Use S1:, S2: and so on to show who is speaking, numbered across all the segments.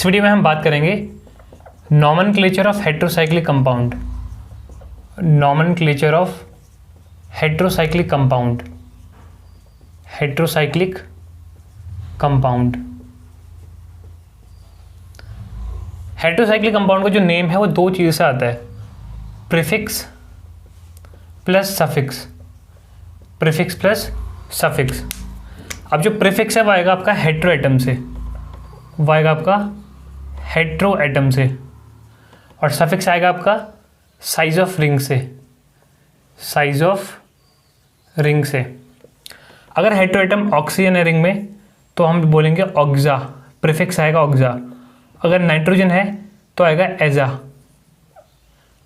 S1: इस वीडियो में हम बात करेंगे nomenclature of heterocyclic compound. Nomenclature of heterocyclic compound. Heterocyclic compound. Heterocyclic compound का जो नेम है वो दो चीज़ से आता है, prefix plus suffix. Prefix plus suffix. अब जो प्रीफिक्स है वो आएगा आपका हेटेरो एटम से, वो आएगा आपका हेटेरो एटम से, और सफिक्स आएगा आपका साइज ऑफ रिंग से, साइज ऑफ रिंग से। अगर हेटेरो एटम ऑक्सीजन है रिंग में तो हम बोलेंगे ऑक्सा, प्रीफिक्स आएगा ऑक्सा। अगर नाइट्रोजन है तो आएगा एजा।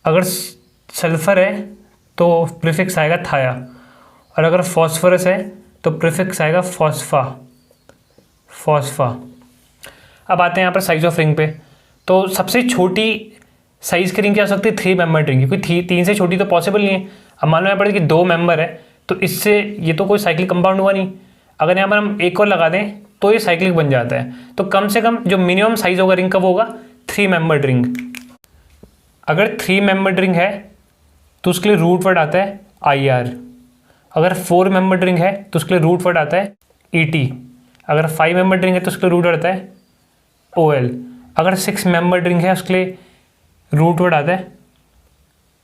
S1: अगर सल्फर है तो प्रीफिक्स आएगा थाया, और अगर फॉस्फोरस है तो प्रीफिक्स आएगा फॉस्फा, फॉस्फा। अब आते हैं यहाँ पर साइज ऑफ रिंग पे। तो सबसे छोटी साइज की रिंग क्या हो सकती है? 3 मेंबर रिंग, क्योंकि 3 से छोटी तो पॉसिबल नहीं है। अब मान लो यहाँ पर कि 2 मेंबर है तो इससे ये तो कोई साइक्लिक कंपाउंड हुआ नहीं। अगर यहाँ पर हम एक और लगा दें तो ये साइक्लिक बन जाता है। तो कम से कम जो मिनिमम साइज होगा रिंग का वो होगा 3 मेंबर रिंग। अगर 3 मेंबर रिंग है तो उसके लिए रूट वर्ड आता है IR। अगर 4 मेंबर रिंग है तो उसके लिए रूट वर्ड आता है ET। अगर 5 मेंबर रिंग है तो उसके लिए रूट वर्ड आता है OL। अगर 6 मेंबर रिंग है उसके लिए रूट वर्ड आता है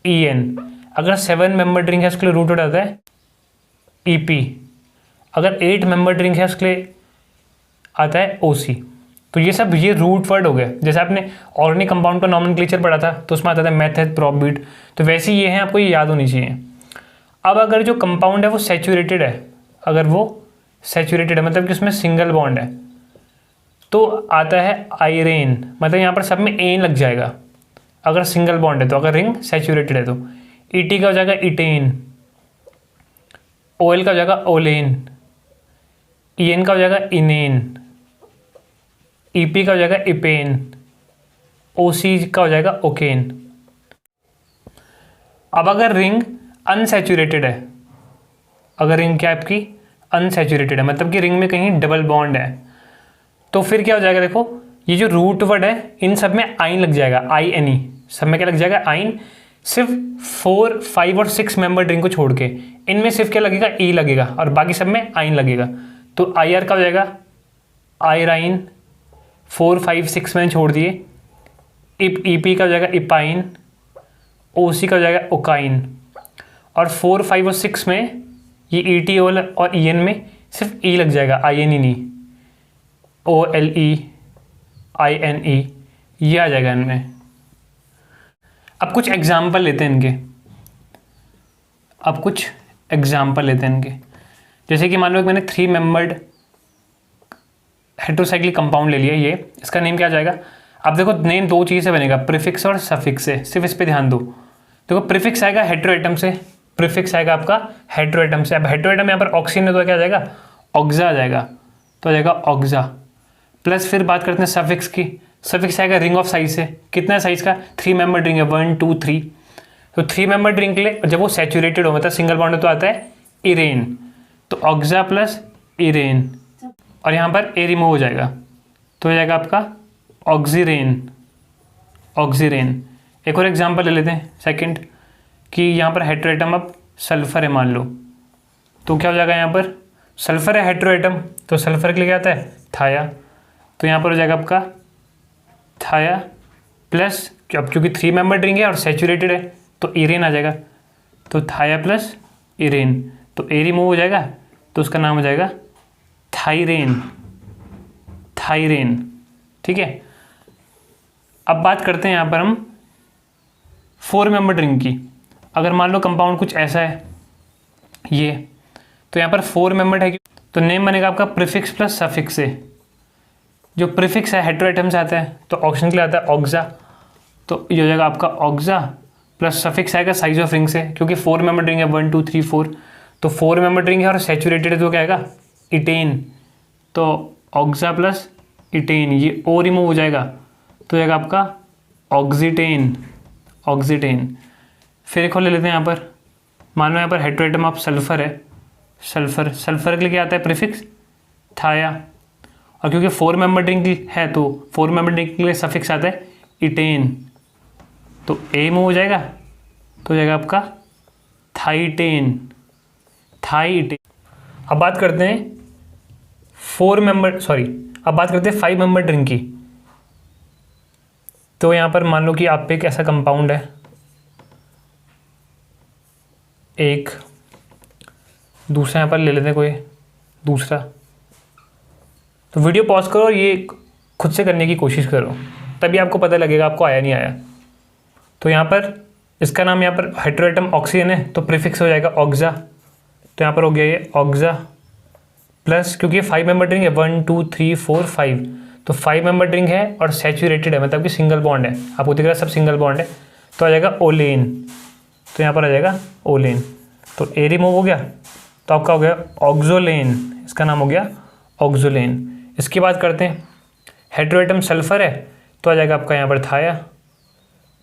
S1: EN। अगर 7 मेंबर रिंग है उसके लिए रूट वर्ड आता है EP। अगर 8 मेंबर रिंग है उसके लिए आता है OC। तो ये सब ये रूट वर्ड हो गए। जैसे आपने ऑर्गेनिक कंपाउंड का नॉमेनक्लेचर पढ़ा था तो उसमें आता था मेथड, प्रोपबिट, तो वैसे ये हैं, आपको ये याद होनी चाहिए। अब अगर जो कंपाउंड है वो सैचुरेटेड है, अगर वो सैचुरेटेड है मतलब कि उसमें सिंगल बॉन्ड है, तो आता है आयरेन। मतलब यहाँ पर सब में एन लग जाएगा अगर सिंगल बॉन्ड है तो, अगर रिंग सैचुरेटेड है तो। ET का हो जाएगा इटेन, OL का हो जाएगा ओलेन, EN का हो जाएगा इनेन, EP का हो जाएगा इपेन, OC का हो जाएगा ओकेन। अब अगर रिंग अनसैचुरेटेड है, अगर रिंग क्या आपकी अनसैचुरेटेड है मतलब कि रिंग में कहीं डबल बॉन्ड है, तो फिर क्या हो जाएगा? देखो ये जो रूट वर्ड है इन सब में आइन लग जाएगा, INE सब में क्या लग जाएगा? आइन। सिर्फ 4, 5 और 6 मेंबर रिंग को छोड़ के इनमें सिर्फ क्या लगेगा? E लगेगा, और बाकी सब में आइन लगेगा। तो IR का हो जाएगा आयराइन, 4, 5, 6 मैंने छोड़ दिए। EP का हो जाएगा इपाइन, OC का हो जाएगा ओकाइन, और 4, 5 और 6 में ये ET और EN में सिर्फ E लग जाएगा, INE, OLE, INE, ये आ जाएगा इनमें। अब कुछ एग्जाम्पल लेते हैं इनके। जैसे कि मान लो मैंने 3 मेंबर्ड हेटेरोसाइक्लिक कंपाउंड ले लिया, ये इसका नेम क्या आ जाएगा? अब देखो नेम दो चीज़ से बनेगा, प्रीफिक्स और सफिक्स से, सिर्फ इस पे ध्यान दो। देखो प्रीफिक्स आएगा हेटेरो एटम से, प्रीफिक्स आएगा आपका हेटेरो एटम से। अब हेटेरो एटम यहाँ पर ऑक्सीजन है तो क्या आ जाएगा? ऑक्सा आ जाएगा, तो आ जाएगा ऑक्सा। प्लस फिर बात करते हैं सफिक्स की। सफिक्स आएगा रिंग ऑफ साइज से, कितना साइज का? 3 मेंबर रिंग है, 1, 2, 3। तो 3 मेंबर रिंग के लिए जब वो सैचुरेटेड हो मतलब सिंगल बॉन्ड तो आता है इरेन, तो ऑक्सा प्लस इरेन, और यहाँ पर ए रिमूव हो जाएगा तो हो जाएगा आपका ऑक्सीरेन, ऑक्सीरेन। एक और एग्जांपल ले लेते हैं सेकंड, कि यहाँ पर हेटेरो एटम अब सल्फर है मान लो, तो क्या हो जाएगा? यहाँ पर सल्फर है हेटेरो एटम, तो सल्फर के लिए क्या आता है? थाया। तो यहाँ पर हो जाएगा आपका थाया प्लस, अब क्योंकि 3 मेंबर रिंग है और सैचुरेटेड है तो इरेन आ जाएगा, तो थाया प्लस इरेन, तो ए रिमूव हो जाएगा तो उसका नाम हो जाएगा थायरेन, थायरेन। ठीक है। अब बात करते हैं यहाँ पर हम 4 मेंबर रिंग की। अगर मान लो कंपाउंड कुछ ऐसा है ये, तो यहाँ पर 4 मेंबर है तो नेम बनेगा आपका प्रीफिक्स प्लस सफिक्स से। जो प्रीफिक्स है हेटेरो एटम से आता है तो ऑक्सीजन के लिए आता है ऑक्सा, तो ये हो जाएगा आपका ऑक्सा, प्लस सफिक्स आएगा साइज ऑफ रिंग से, क्योंकि 4 मेंबर रिंग है, 1, 2, 3, 4, तो 4 मेंबर रिंग है और सैचुरेटेड है तो क्या आएगा? इटेन, तो ऑक्सा प्लस इटेन, ये ओ रिमूव हो जाएगा तो जाएगा आपका ऑक्सीटेन, ऑक्सीटेन। फिर एक और ले लेते हैं यहाँ पर, मान लो यहाँ पर हेटेरो एटम ऑफ सल्फर है, सल्फर, सल्फर के लिए क्या आता है? प्रीफिक्स थाया, और क्योंकि 4 मेंबर ड्रिंक है तो 4 मेंबर ड्रिंक के लिए सफिक्स आता है इटेन, तो ए रिमूव हो जाएगा, तो हो जाएगा आपका थाईटेन, थाईटेन। अब बात करते हैं 5 मेंबर ड्रिंक की। तो यहाँ पर मान लो कि आप पे एक ऐसा कंपाउंड है, एक दूसरा यहाँ पर ले लेते हैं कोई दूसरा। तो वीडियो पॉज करो और ये खुद से करने की कोशिश करो, तभी आपको पता लगेगा आपको आया नहीं आया। तो यहाँ पर इसका नाम यहाँ पर हेटेरोएटम ऑक्सीजन है, तो प्रीफिक्स हो जाएगा ऑक्सा, तो यहाँ पर हो गया ये ऑक्सा प्लस, क्योंकि ये 5 मेंबर ड्रिंक है, 1 2 3 4 5, तो 5 मेंबर ड्रिंक है और सैचुरेटेड है, मतलब कि सिंगल बॉन्ड है, आपको दिख रहा है सब सिंगल बॉन्ड है, तो आ जाएगा ओलेन, तो यहाँ पर आ जाएगा ओलेन, तो ए रिमूव हो गया, तो आपका हो गया ऑक्सोलेन, इसका नाम हो गया ऑक्सोलेन। इसकी बात करते हैं, हेटेरोएटम सल्फर है, तो आ जाएगा आपका यहाँ पर थाया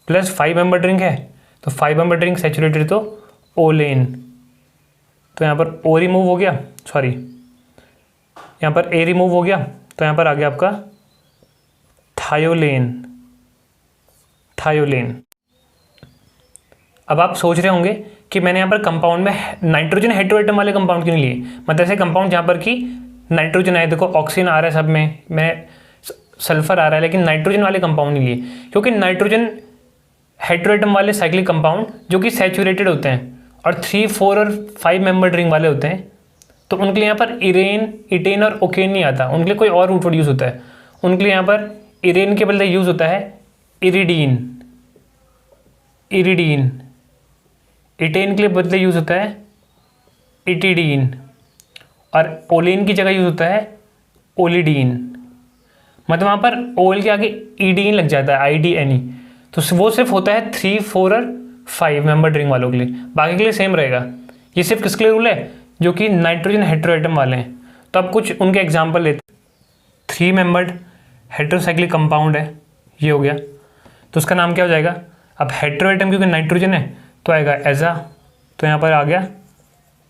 S1: प्लस 5 मेंबर ड्रिंक है, तो 5 मेंबर ड्रिंक सैचुरेटेड तो ओलेन, तो यहाँ पर ओ रिमूव हो गया, सॉरी यहाँ पर ए रिमूव हो गया, तो यहाँ पर आ गया आपका थायोलेन, थायोलेन। अब आप सोच रहे होंगे कि मैंने यहाँ पर कंपाउंड में नाइट्रोजन हेटेरोएटम वाले कंपाउंड क्यों नहीं लिए, मतलब ऐसे कंपाउंड जहाँ पर कि नाइट्रोजन आए, देखो ऑक्सीजन आ रहा है सब में, मैं सल्फर आ रहा है, लेकिन नाइट्रोजन वाले कंपाउंड नहीं लिए, क्योंकि नाइट्रोजन हेटेरोएटम वाले साइक्लिक कंपाउंड जो कि सैचुरेटेड होते हैं और 3 4 और 5 मेंबर रिंग वाले होते हैं, तो उनके लिए यहाँ पर इरेन इटेन और ओकेन नहीं आता, उनके लिए कोई और रूट वर्ड यूज़ होता है, उनके लिए यहाँ पर इरेन के बदले यूज़ होता है इरिडीन, इरिडीन, इटेन के लिए बदले यूज़ होता है इटिडीन, और ओलेन की जगह यूज़ होता है ओलिडीन, मतलब वहाँ पर ओल के आगे ईडीन लग जाता है, IDNE, तो वो सिर्फ होता है 3 4 और 5 मेंबर ड्रिंक वालों के लिए, बाकी के लिए सेम रहेगा। ये सिर्फ किसके लिए रूल है, जो कि नाइट्रोजन हेटेरोएटम वाले हैं। तो अब कुछ उनके एग्जाम्पल लेते हैं। 3 मेंबर्ड हेटेरोसाइक्लिक कंपाउंड है, ये हो गया, तो उसका नाम क्या हो जाएगा, अब हेटेरोएटम क्योंकि नाइट्रोजन है तो आएगा एजा, तो यहाँ पर आ गया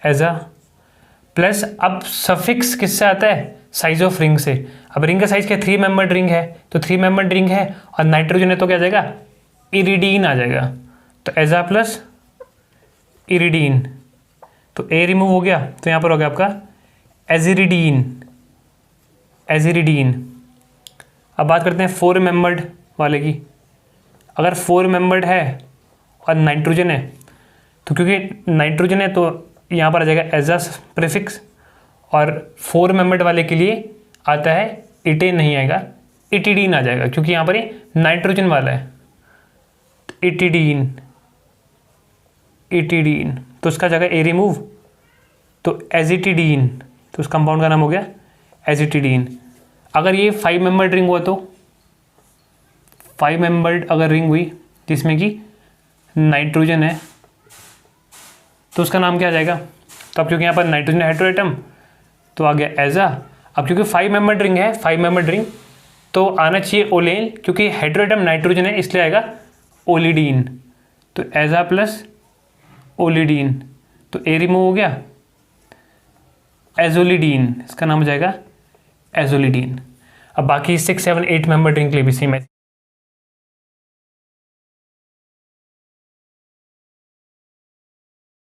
S1: एजा प्लस, अब सफिक्स किससे आता है, साइज ऑफ रिंग से। अब रिंग का साइज क्या, 3 मेंबर्ड रिंग है, तो 3 मेंबर्ड रिंग है और नाइट्रोजन है, तो क्या आ जाएगा इरिडीन आ जाएगा, तो एजा प्लस इरिडीन, तो ए रिमूव हो गया, तो यहाँ पर हो गया आपका एजिरिडीन, एजिरिडीन। अब बात करते हैं 4 मेंबर्ड वाले की। अगर 4 मेंबर्ड है और नाइट्रोजन है, तो क्योंकि नाइट्रोजन है तो यहाँ पर आ जाएगा एजा प्रीफिक्स, और 4 मेंबर्ड वाले के लिए आता है इटेन नहीं आएगा, इटिडीन आ जाएगा, क्योंकि यहाँ पर ये नाइट्रोजन वाला है, इटिडीन, इटिडीन, तो उसका जगह ए रिमूव, तो एजिटिडीन, तो उस कंपाउंड का नाम हो गया एजिटिडीन। अगर ये 5 मेंबर्ड रिंग हुआ, तो 5 मेंबर्ड अगर रिंग हुई जिसमें कि नाइट्रोजन है, तो उसका नाम क्या आ जाएगा, तो अब क्योंकि यहाँ पर नाइट्रोजन हेटेरोएटम तो आ गया एजा। अब क्योंकि 5 मेंबर्ड रिंग है, 5 मेंबर्ड रिंग, तो आना चाहिए ओलेन, क्योंकि हेटेरोएटम नाइट्रोजन है इसलिए आएगा ओलिडीन, तो एजा प्लस ओलिडीन, तो ए रिमूव हो गया, एजोलिडीन, इसका नाम हो जाएगा एजोलिडीन। अब बाकी 6 7 8 मेंबर ड्रिंक के लिए भी सेम है।